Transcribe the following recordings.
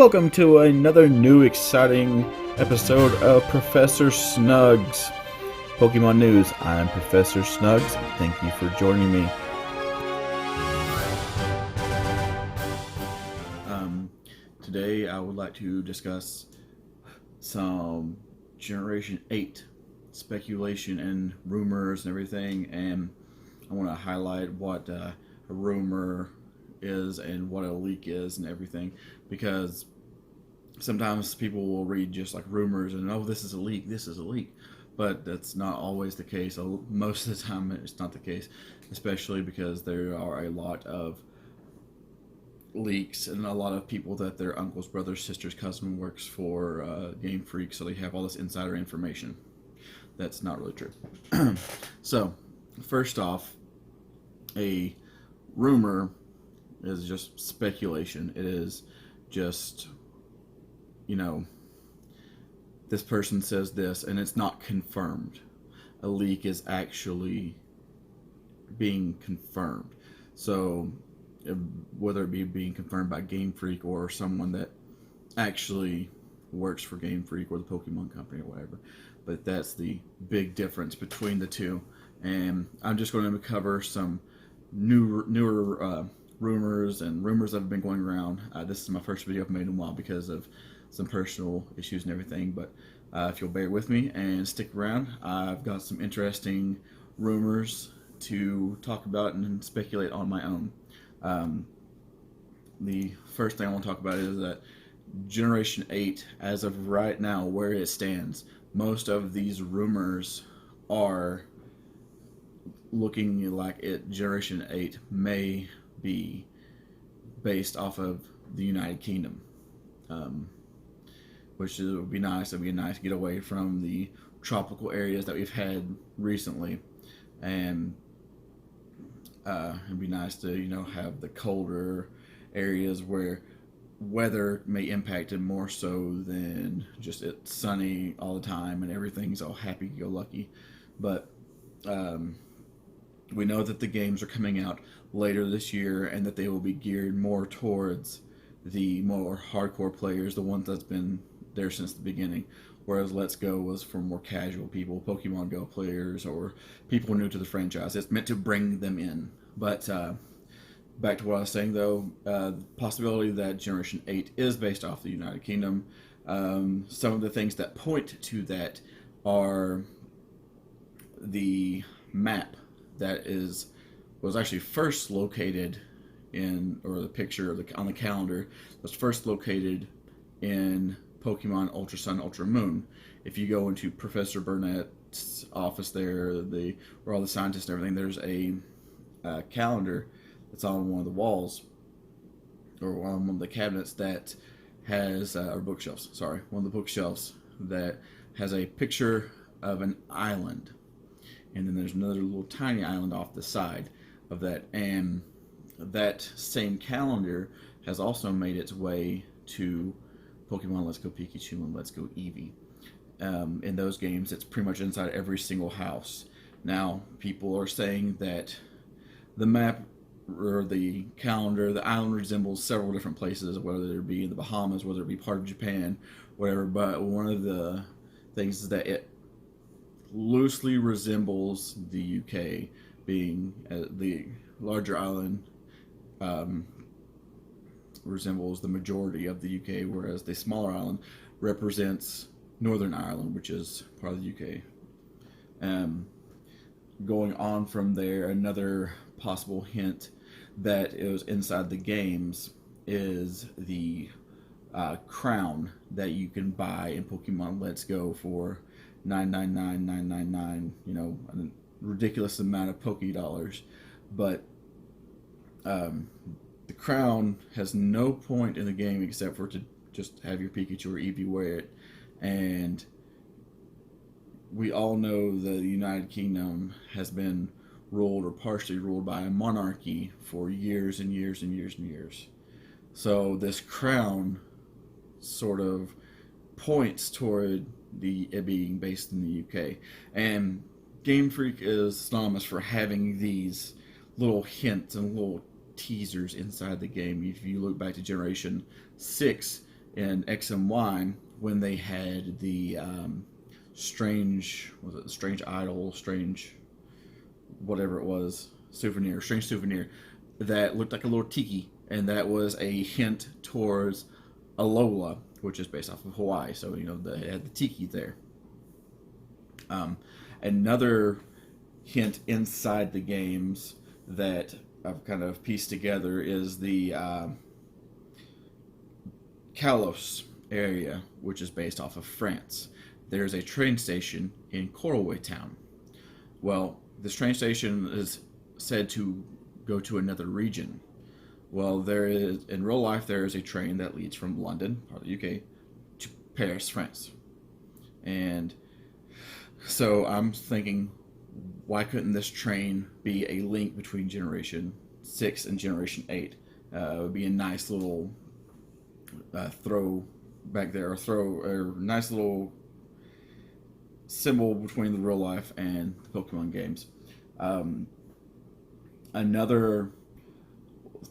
Welcome to another new exciting episode of Professor Snugs Pokemon News. I'm Professor Snugs. Thank you for joining me. Today I would like to discuss some Generation 8 speculation and rumors and everything, and I want to highlight what a rumor is and what a leak is and everything, because sometimes people will read just like rumors and, oh, this is a leak, but that's not always the case. Most of the time it's not the case, especially because there are a lot of leaks and a lot of people that their uncle's brother, sister's cousin works for Game Freak, so they have all this insider information. That's not really true. So first off, a rumor is just speculation. It is just, this person says this and it's not confirmed. A leak is actually being confirmed. So whether it be being confirmed by Game Freak or someone that actually works for Game Freak or the Pokemon Company or whatever. But that's the big difference between the two. And I'm just going to cover some newer rumors and rumors that have been going around. This is my first video I've made in a while because of some personal issues and everything, but if you'll bear with me and stick around, I've got some interesting rumors to talk about and speculate on my own. The first thing I want to talk about is that Generation 8, as of right now, where it stands, most of these rumors are looking like Generation 8 may be based off of the United Kingdom, which would be nice. It would be nice to get away from the tropical areas that we've had recently, and it'd be nice to have the colder areas where weather may impact it more so than just it's sunny all the time and everything's all happy-go-lucky. But we know that the games are coming out later this year and that they will be geared more towards the more hardcore players, the ones that's been there since the beginning, whereas Let's Go was for more casual people, Pokemon Go players, or people new to the franchise. It's meant to bring them in. But back to what I was saying, though, the possibility that Generation 8 is based off the United Kingdom. Some of the things that point to that are the map that was actually first located in, or the picture on the calendar was first located in Pokemon Ultra Sun, Ultra Moon. If you go into Professor Burnett's office there, where all the scientists and everything, there's a calendar that's on one of the walls, or on one of the cabinets that has, or bookshelves, sorry, one of the bookshelves that has a picture of an island. And then there's another little tiny island off the side of that. And that same calendar has also made its way to Pokemon Let's Go Pikachu and Let's Go Eevee. In those games, it's pretty much inside every single house. Now, people are saying that the map or the calendar, the island resembles several different places, whether it be in the Bahamas, whether it be part of Japan, whatever. But one of the things is that it loosely resembles the UK, being the larger island resembles the majority of the UK, whereas the smaller island represents Northern Ireland, which is part of the UK. Going on from there, another possible hint that it was inside the games is the crown that you can buy in Pokemon Let's Go for $9.99, a ridiculous amount of Poke dollars. But the crown has no point in the game except for to just have your Pikachu or Eevee wear it. And we all know that the United Kingdom has been ruled or partially ruled by a monarchy for years and years and years and years. So this crown sort of points toward it being based in the UK. And Game Freak is synonymous for having these little hints and little teasers inside the game. If you look back to Generation 6, in X and Y when they had the strange idol, strange whatever it was, strange souvenir that looked like a little tiki, and that was a hint towards Alola, which is based off of Hawaii. So they had the tiki there. Another hint inside the games that I've kind of pieced together is the Kalos area, which is based off of France. There's a train station in Coralway Town. Well, this train station is said to go to another region. Well, in real life, there is a train that leads from London, part of the UK, to Paris, France. And so I'm thinking, why couldn't this train be a link between Generation 6 and Generation 8? It would be a nice little throw back there, or nice little symbol between the real life and the Pokemon games. Another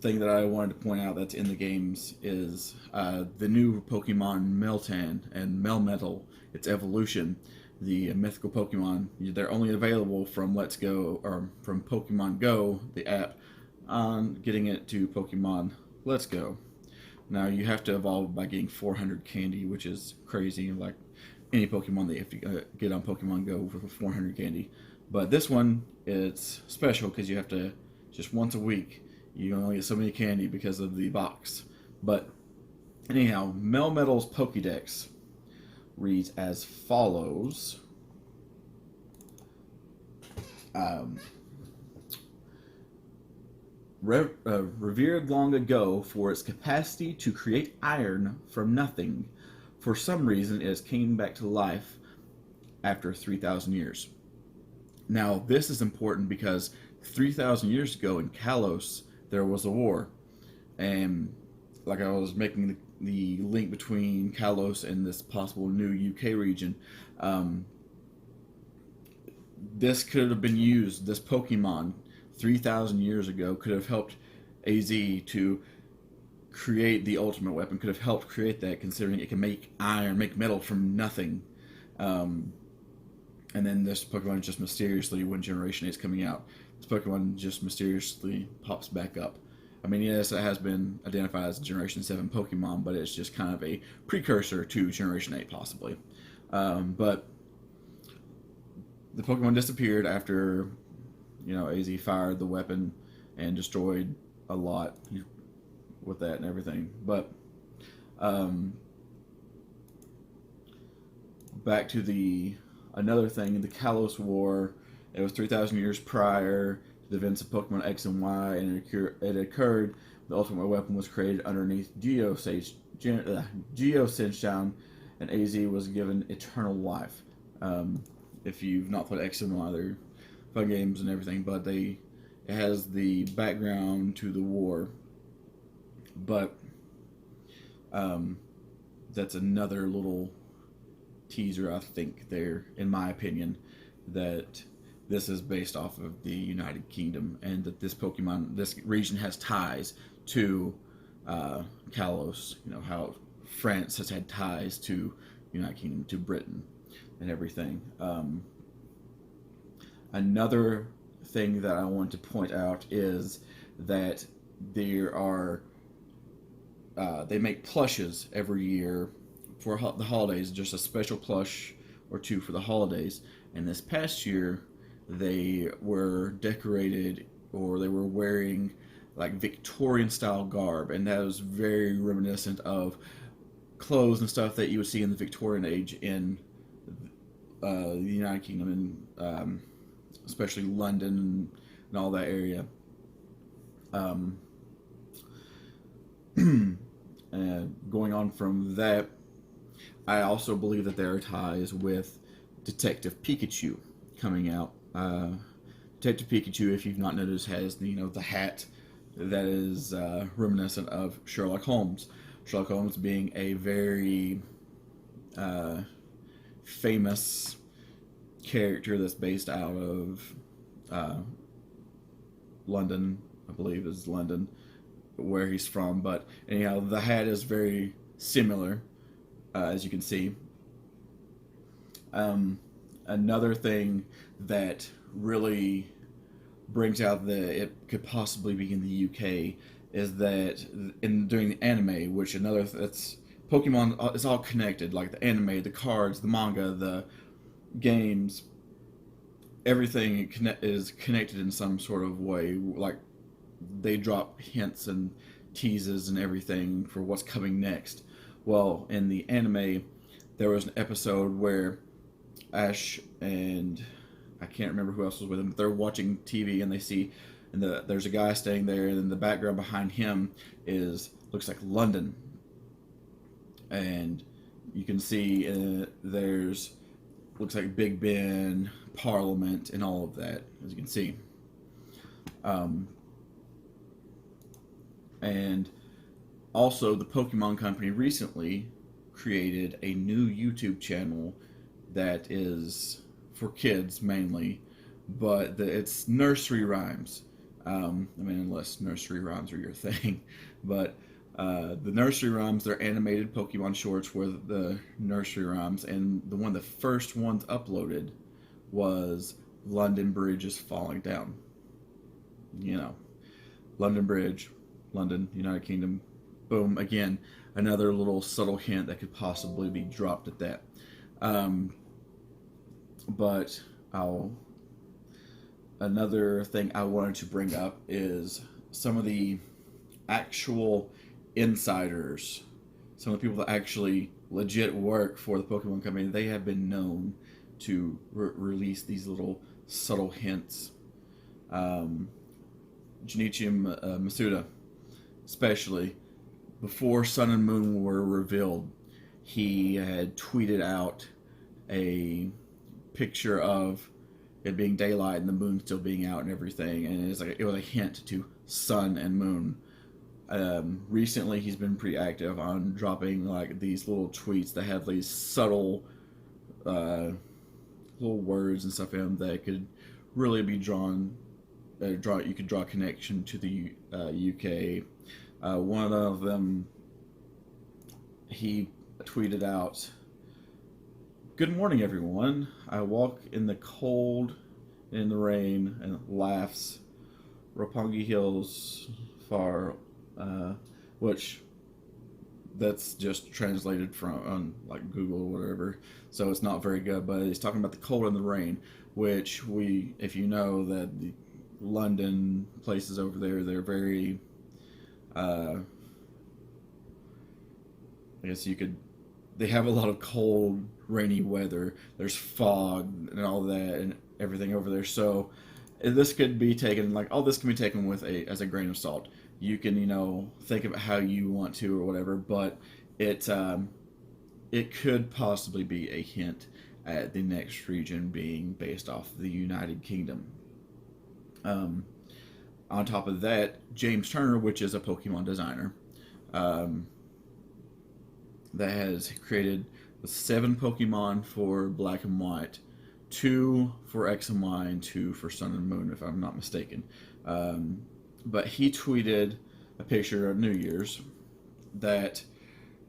thing that I wanted to point out that's in the games is the new Pokemon Meltan and Melmetal, its evolution. The mythical Pokemon, they're only available from Let's Go, or from Pokemon Go, the app, on getting it to Pokemon Let's Go. Now, you have to evolve by getting 400 candy, which is crazy, like any Pokemon that you have to get on Pokemon Go for 400 candy. But this one, it's special because you have to, just once a week, you only get so many candy because of the box. But anyhow, Melmetal's Pokédex reads as follows. Revered long ago for its capacity to create iron from nothing, for some reason it has came back to life after 3,000 years. Now, this is important because 3,000 years ago in Kalos, there was a war. And like I was making the link between Kalos and this possible new UK region, this could have been used, this Pokemon, 3,000 years ago, could have helped AZ to create the ultimate weapon, could have helped create that, considering it can make iron, make metal from nothing. And then this Pokemon just mysteriously, when Generation 8 is coming out, this Pokemon just mysteriously pops back up. I mean, yes, it has been identified as a Generation 7 Pokemon, but it's just kind of a precursor to Generation 8, possibly. But the Pokemon disappeared after, AZ fired the weapon and destroyed a lot with that and everything. But back to another thing, in the Kalos War, it was 3,000 years prior to the events of Pokemon X and Y, and it occurred. The ultimate weapon was created underneath Geosage, and AZ was given eternal life. If you've not played X and Y, they're fun games and everything, but it has the background to the war. But that's another little teaser, I think, there, in my opinion, that this is based off of the United Kingdom, and that this region has ties to Kalos. How France has had ties to United Kingdom, to Britain, and everything. Another thing that I want to point out is that there are they make plushes every year for the holidays, just a special plush or two for the holidays. And this past year, they were decorated, or they were wearing like Victorian style garb, and that was very reminiscent of clothes and stuff that you would see in the Victorian age in the United Kingdom, and especially London and all that area. Going on from that, I also believe that there are ties with Detective Pikachu coming out. Detective Pikachu, if you've not noticed, has the hat that is reminiscent of Sherlock Holmes. Sherlock Holmes being a very famous character that's based out of London, I believe is London, where he's from. But anyhow, the hat is very similar, as you can see. Another thing that really brings out that it could possibly be in the UK is that during the anime, which another that's Pokemon is all connected, like the anime, the cards, the manga, the games, everything is connected in some sort of way. Like they drop hints and teases and everything for what's coming next. Well, in the anime, there was an episode where Ash and I can't remember who else was with him, but they're watching TV and they see, and there's a guy staying there, and in the background behind him looks like London, and you can see there's looks like Big Ben, Parliament, and all of that, as you can see. And also, the Pokemon Company recently created a new YouTube channel that is for kids mainly, but it's nursery rhymes. Unless nursery rhymes are your thing, but the nursery rhymes, they're animated Pokemon shorts with the nursery rhymes, and one of the first ones uploaded was London Bridge is falling down. London Bridge, London, United Kingdom. Boom, again, another little subtle hint that could possibly be dropped at that. But another thing I wanted to bring up is some of the actual insiders, some of the people that actually legit work for the Pokemon Company. They have been known to release these little subtle hints. Junichi Masuda, especially, before Sun and Moon were revealed, he had tweeted out a picture of it being daylight and the moon still being out and everything, and it was a hint to Sun and Moon. Recently, he's been pretty active on dropping like these little tweets that have these subtle little words and stuff in them that could really be drawn. You could draw a connection to the UK. One of them, he tweeted out, "Good morning, everyone. I walk in the cold, in the rain, and laughs. Roppongi Hills far," which that's just translated from on like Google or whatever, so it's not very good. But he's talking about the cold and the rain, which if you know that the London places over there, they're very, I guess they have a lot of cold, rainy weather. There's fog and all that and everything over there. So this could be taken this can be taken as a grain of salt. You can think of it how you want to or whatever, but it could possibly be a hint at the next region being based off the United Kingdom. On top of that, James Turner, which is a Pokemon designer, that has created 7 Pokemon for Black and White, 2 for X and Y, and 2 for Sun and Moon, if I'm not mistaken. But he tweeted a picture of New Year's that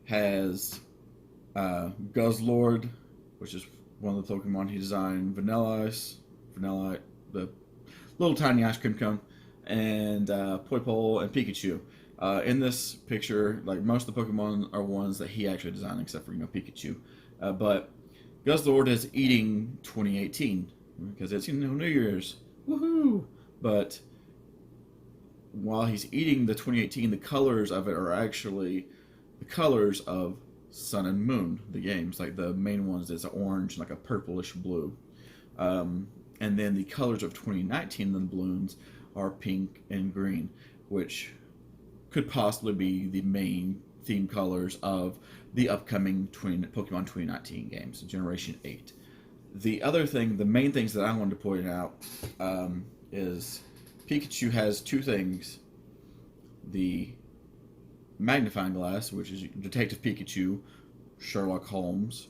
has Guzzlord, which is one of the Pokemon he designed, Vanillite, the little tiny ice cream cone, and Poipole and Pikachu. In this picture, like most of the Pokemon are ones that he actually designed, except for Pikachu. But Guzzlord is eating 2018 because it's New Year's, woohoo! But while he's eating the 2018, the colors of it are actually the colors of Sun and Moon, the games. Like the main ones is orange, like a purplish blue. And then the colors of 2019, the balloons, are pink and green, which could possibly be the main theme colors of the upcoming Pokemon 2019 games, Generation 8. The main things that I wanted to point out is Pikachu has 2 things. The magnifying glass, which is Detective Pikachu, Sherlock Holmes,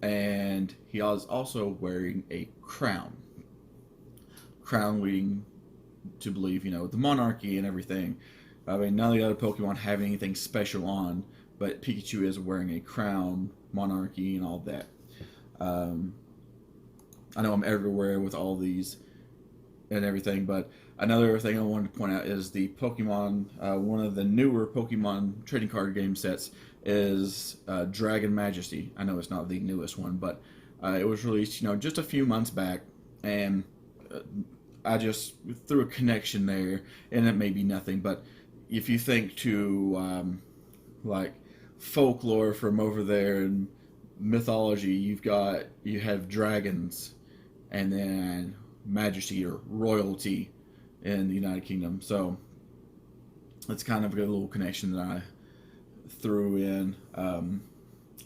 and he is also wearing a crown. Crown leading to believe, the monarchy and everything. I mean, none of the other Pokemon have anything special on, but Pikachu is wearing a crown, monarchy, and all that. I know I'm everywhere with all these and everything, but another thing I wanted to point out is the Pokemon, one of the newer Pokemon trading card game sets is Dragon Majesty. I know it's not the newest one, but it was released, just a few months back, and I just threw a connection there, and it may be nothing, but if you think to like folklore from over there and mythology, you have dragons, and then Majesty or royalty in the United Kingdom. So it's kind of a good little connection that I threw in.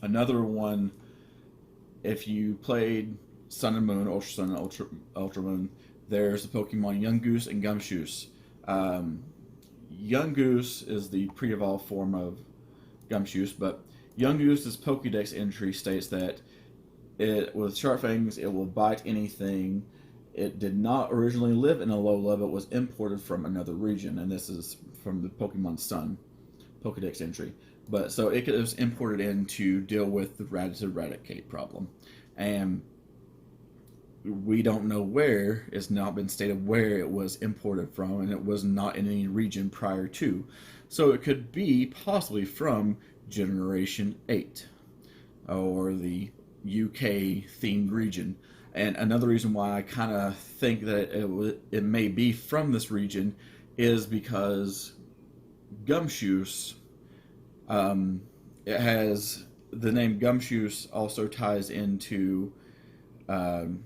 Another one, if you played Sun and Moon, Ultra Sun and Ultra Moon, there's the Pokemon Young Goose and Gumshoes. Young Goose is the pre-evolved form of Gumshoes, but Young Goose's Pokédex entry states that with sharp fangs, it will bite anything. It did not originally live in Alola, but was imported from another region, and this is from the Pokemon Sun Pokédex entry. But so it was imported in to deal with the Raticate problem, and we don't know where. It's not been stated where it was imported from, and it was not in any region prior to. So it could be possibly from Generation 8 or the UK themed region. And another reason why I kind of think that it may be from this region is because Gumshoes, it has the name Gumshoes also ties into, let's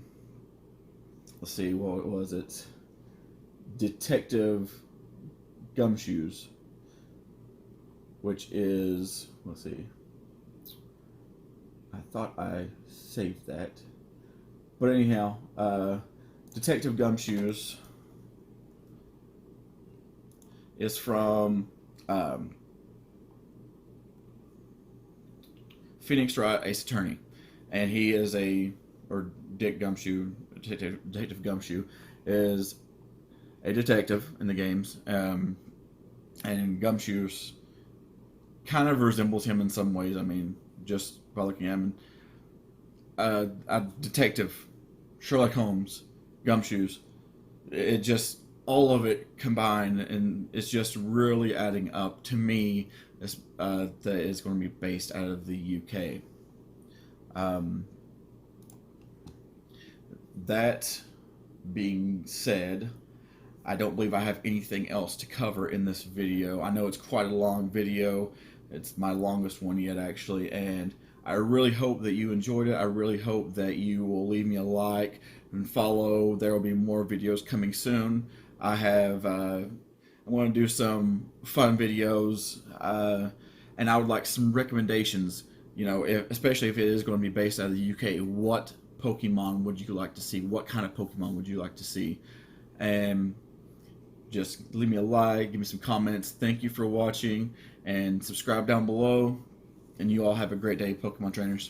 see, what was it? Detective Gumshoes, which is, let's see, I thought I saved that. But anyhow, Detective Gumshoes is from Phoenix Wright, Ace Attorney, and he is Dick Gumshoe, Detective Gumshoe, is a detective in the games, and Gumshoes kind of resembles him in some ways. I mean, just by looking at him, a detective, Sherlock Holmes, Gumshoes, it just, all of it combined, and it's just really adding up to me that it's going to be based out of the UK. That being said, I don't believe I have anything else to cover in this video. I know it's quite a long video. It's my longest one yet, actually, and I really hope that you enjoyed it. I really hope that you will leave me a like and follow. There will be more videos coming soon. I want to do some fun videos, and I would like some recommendations, especially if it is going to be based out of the UK. What Pokemon would you like to see? What kind of Pokemon would you like to see? And just leave me a like, give me some comments. Thank you for watching, and subscribe down below. And you all have a great day, Pokemon trainers.